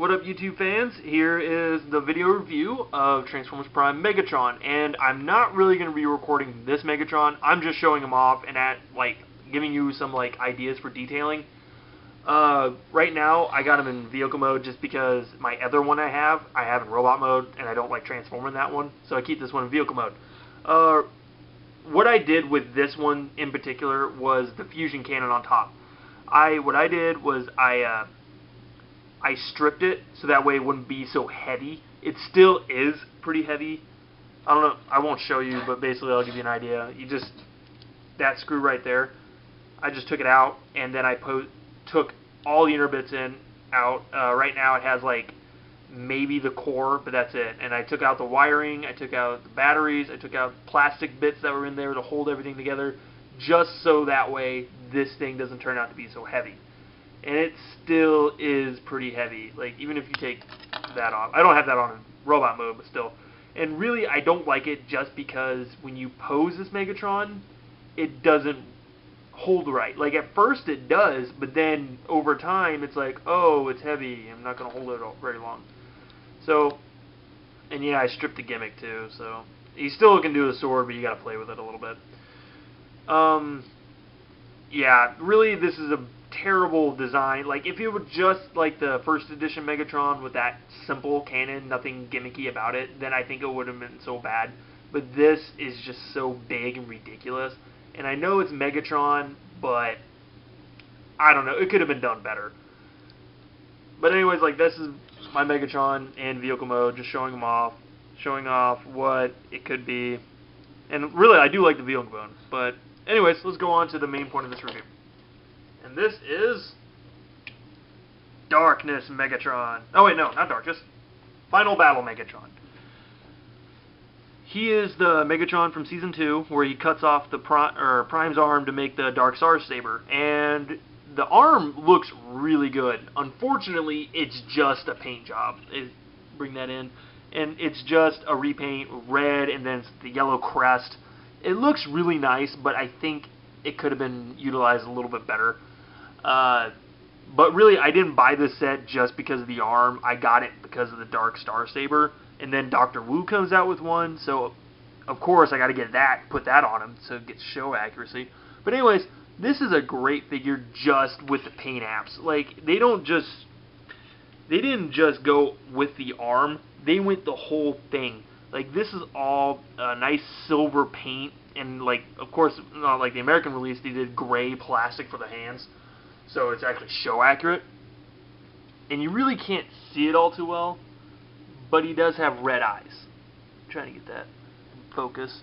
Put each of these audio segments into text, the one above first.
What up, YouTube fans? Here is the video review of Transformers Prime Megatron, and I'm not really going to be recording this Megatron. I'm just showing him off and giving you some ideas for detailing. Right now, I got him in vehicle mode just because my other one I have in robot mode, and I don't like transforming that one, so I keep this one in vehicle mode. What I did with this one in particular was the fusion cannon on top. What I did was I stripped it so that way it wouldn't be so heavy. It still is pretty heavy. I don't know, I won't show you, but basically I'll give you an idea. That screw right there, I just took it out, and then I took all the inner bits out. Right now it has maybe the core, but that's it. And I took out the wiring, I took out the batteries, I took out plastic bits that were in there to hold everything together, just so that way this thing doesn't turn out to be so heavy. And it still is pretty heavy. Even if you take that off. I don't have that on in robot mode, but still. And really, I don't like it just because when you pose this Megatron, it doesn't hold right. At first it does, but then over time, it's oh, it's heavy. I'm not going to hold it very long. So, and yeah, I stripped the gimmick too. So, you still can do the sword, but you got to play with it a little bit. Yeah, really, this is a terrible design. If it were just the first edition Megatron with that simple cannon, nothing gimmicky about it, then I think it would have been so bad. But this is just so big and ridiculous. And I know it's Megatron, but I don't know. It could have been done better. But anyways, this is my Megatron in vehicle mode, just showing off what it could be. And really, I do like the vehicle mode. But anyways, let's go on to the main point of this review. And this is Darkness Megatron. Oh wait, no, not Darkness. Final Battle Megatron. He is the Megatron from Season 2, where he cuts off the Prime's arm to make the Dark Star Saber. And the arm looks really good. Unfortunately, it's just a paint job. Bring that in. And it's just a repaint, red, and then the yellow crest. It looks really nice, but I think it could have been utilized a little bit better. But really, I didn't buy this set just because of the arm. I got it because of the Dark Star Saber. And then Dr. Wu comes out with one, so of course I got to get that, put that on him so it gets show accuracy. But anyways, this is a great figure just with the paint apps. They didn't just go with the arm, they went the whole thing. This is all nice silver paint, and of course, not like the American release, they did gray plastic for the hands, so it's actually show accurate. And you really can't see it all too well, but he does have red eyes. I'm trying to get that in focus.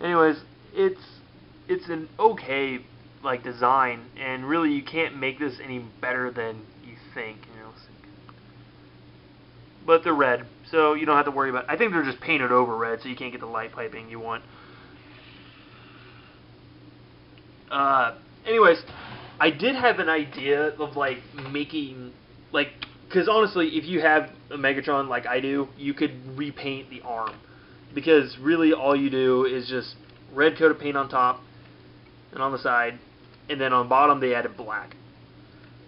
Anyways, it's an okay design, and really you can't make this any better than you think, But they're red, so you don't have to worry about it. I think they're just painted over red, so you can't get the light piping you want. Anyways, I did have an idea of making because honestly, if you have a Megatron like I do, you could repaint the arm, because really all you do is just red coat of paint on top and on the side, and then on bottom they added black.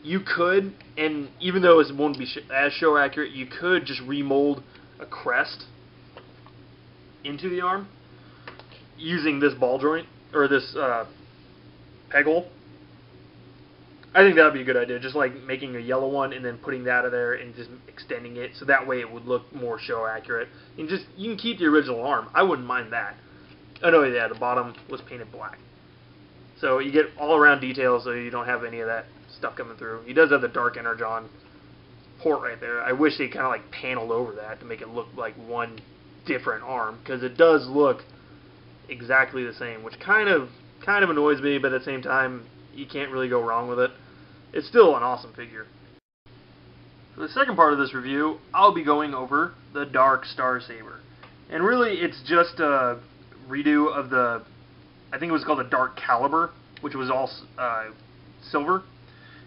You could, and even though it won't be as show accurate, you could just remold a crest into the arm using this ball joint, or this peg hole. I think that would be a good idea, just making a yellow one and then putting that in there and just extending it, so that way it would look more show accurate. And you can keep the original arm. I wouldn't mind that. Oh no, yeah, the bottom was painted black. So you get all around details, so you don't have any of that stuff coming through. He does have the Dark Energon port right there. I wish they kind of paneled over that to make it look like one different arm, because it does look exactly the same, which kind of annoys me, but at the same time, you can't really go wrong with it. It's still an awesome figure. For the second part of this review, I'll be going over the Dark Star Saber. And really, it's just a redo of the, I think it was called the Dark Caliber, which was all silver.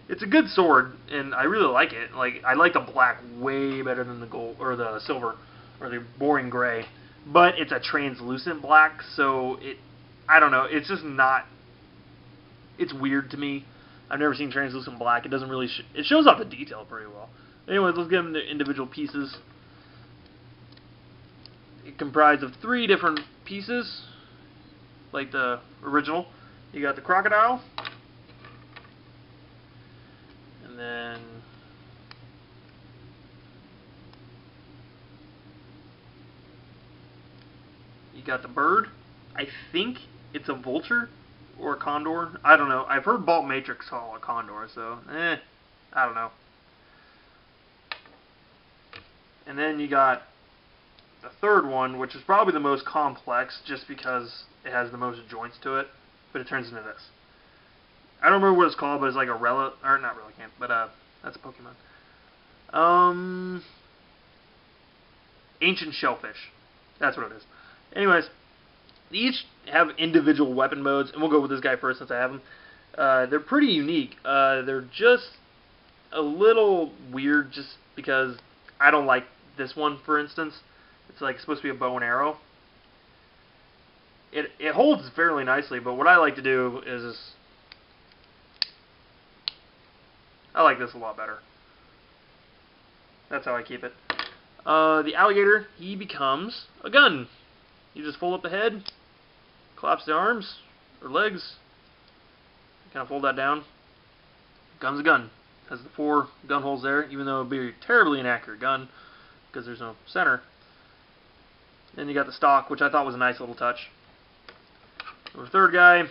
It's a good sword, and I really like it. I like the black way better than the gold, or the silver, or the boring gray. But it's a translucent black, so I don't know, it's just not it's weird to me. I've never seen translucent black. It doesn't really it shows off the detail pretty well. Anyways, let's get them to individual pieces. It comprised of 3 different pieces, like the original. You got the crocodile, and then you got the bird. I think it's a vulture or a condor. I don't know. I've heard Bolt Matrix call a condor, so I don't know. And then you got the third one, which is probably the most complex, just because it has the most joints to it. But it turns into this. I don't remember what it's called, but it's like a or not Relicanth, but that's a Pokemon. Ancient Shellfish. That's what it is. Anyways, they each have individual weapon modes, and we'll go with this guy first since I have him. They're pretty unique. They're just a little weird, just because I don't like this one, for instance. It's like supposed to be a bow and arrow. It holds fairly nicely, but what I like to do is I like this a lot better. That's how I keep it. The alligator, he becomes a gun. You just fold up the head, collapse the arms or legs, kind of fold that down. Gun's a gun. Has the 4 gun holes there, even though it would be a terribly inaccurate gun because there's no center. Then you got the stock, which I thought was a nice little touch. The third guy,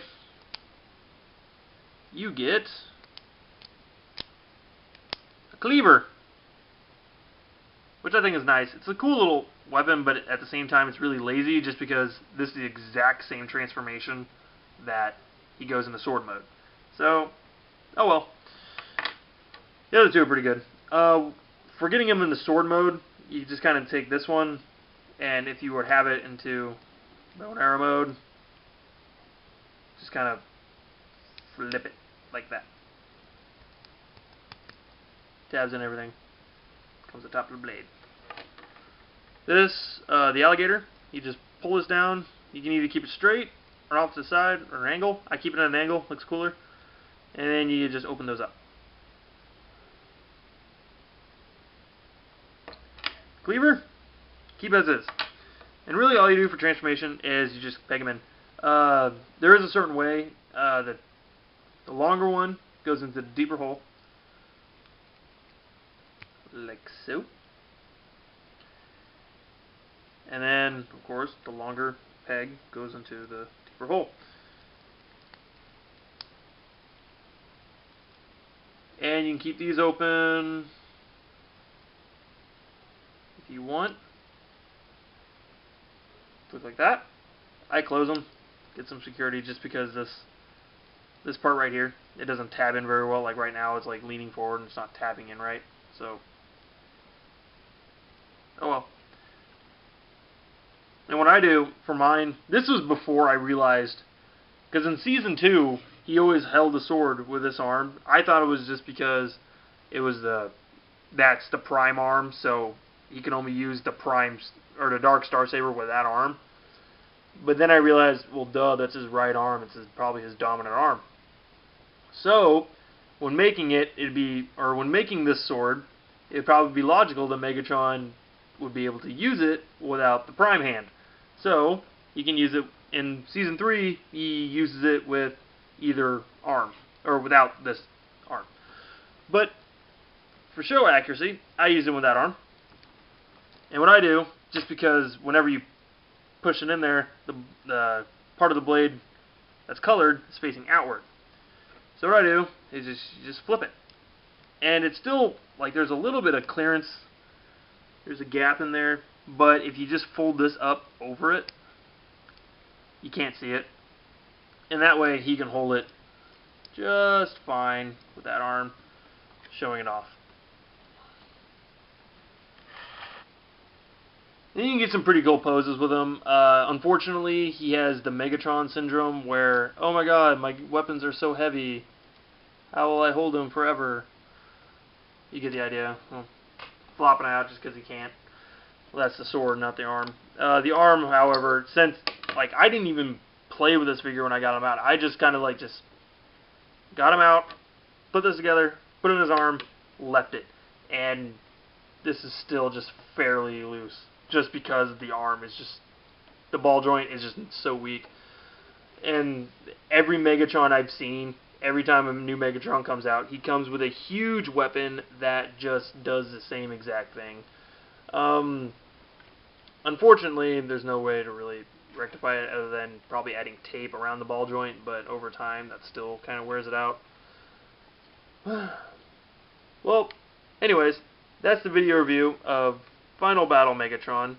you get a cleaver, which I think is nice. It's a cool little weapon, but at the same time it's really lazy, just because this is the exact same transformation that he goes into sword mode. So, oh well. The other 2 are pretty good. For getting him into sword mode, you just kind of take this one, and if you would have it into bow and arrow mode, just kind of flip it like that. Tabs and everything. Comes the top of the blade. This, the alligator, you just pull this down. You can either keep it straight or off to the side or an angle. I keep it at an angle, looks cooler. And then you just open those up. Cleaver, keep as is. And really all you do for transformation is you just peg them in. There is a certain way that the longer one goes into the deeper hole, like so. And then, of course, the longer peg goes into the deeper hole. And you can keep these open if you want. Look like that. I close them, get some security, just because this part right here, it doesn't tab in very well. Like right now, it's like leaning forward and it's not tabbing in right. So, oh well. And what I do for mine, this was before I realized, because in Season 2, he always held the sword with this arm. I thought it was just because it was that's the prime arm, so he can only use the prime, or the Dark Star Saber with that arm. But then I realized, well, duh, that's his right arm. It's probably his dominant arm. So, when making it, when making this sword, it'd probably be logical that Megatron would be able to use it without the prime hand. So, he can use it in Season 3, he uses it with either arm, or without this arm. But, for show accuracy, I use it with that arm. And what I do, just because whenever you push it in there, the part of the blade that's colored is facing outward. So what I do is just flip it. And it's still, like, there's a little bit of clearance. There's a gap in there. But if you just fold this up over it, you can't see it. And that way he can hold it just fine with that arm showing it off. Then you can get some pretty cool poses with him. Unfortunately, he has the Megatron syndrome where, oh my god, my weapons are so heavy. How will I hold them forever? You get the idea. Well, flopping out just because he can't. Well, that's the sword, not the arm. The arm, however, since, like, I didn't even play with this figure when I got him out. I just kind of, like, just got him out, put this together, put it in his arm, left it. And this is still just fairly loose, just because the arm is just, the ball joint is just so weak. And every Megatron I've seen, every time a new Megatron comes out, he comes with a huge weapon that just does the same exact thing. Unfortunately, there's no way to really rectify it other than probably adding tape around the ball joint, but over time that still kind of wears it out. Well, anyways, that's the video review of Final Battle Megatron.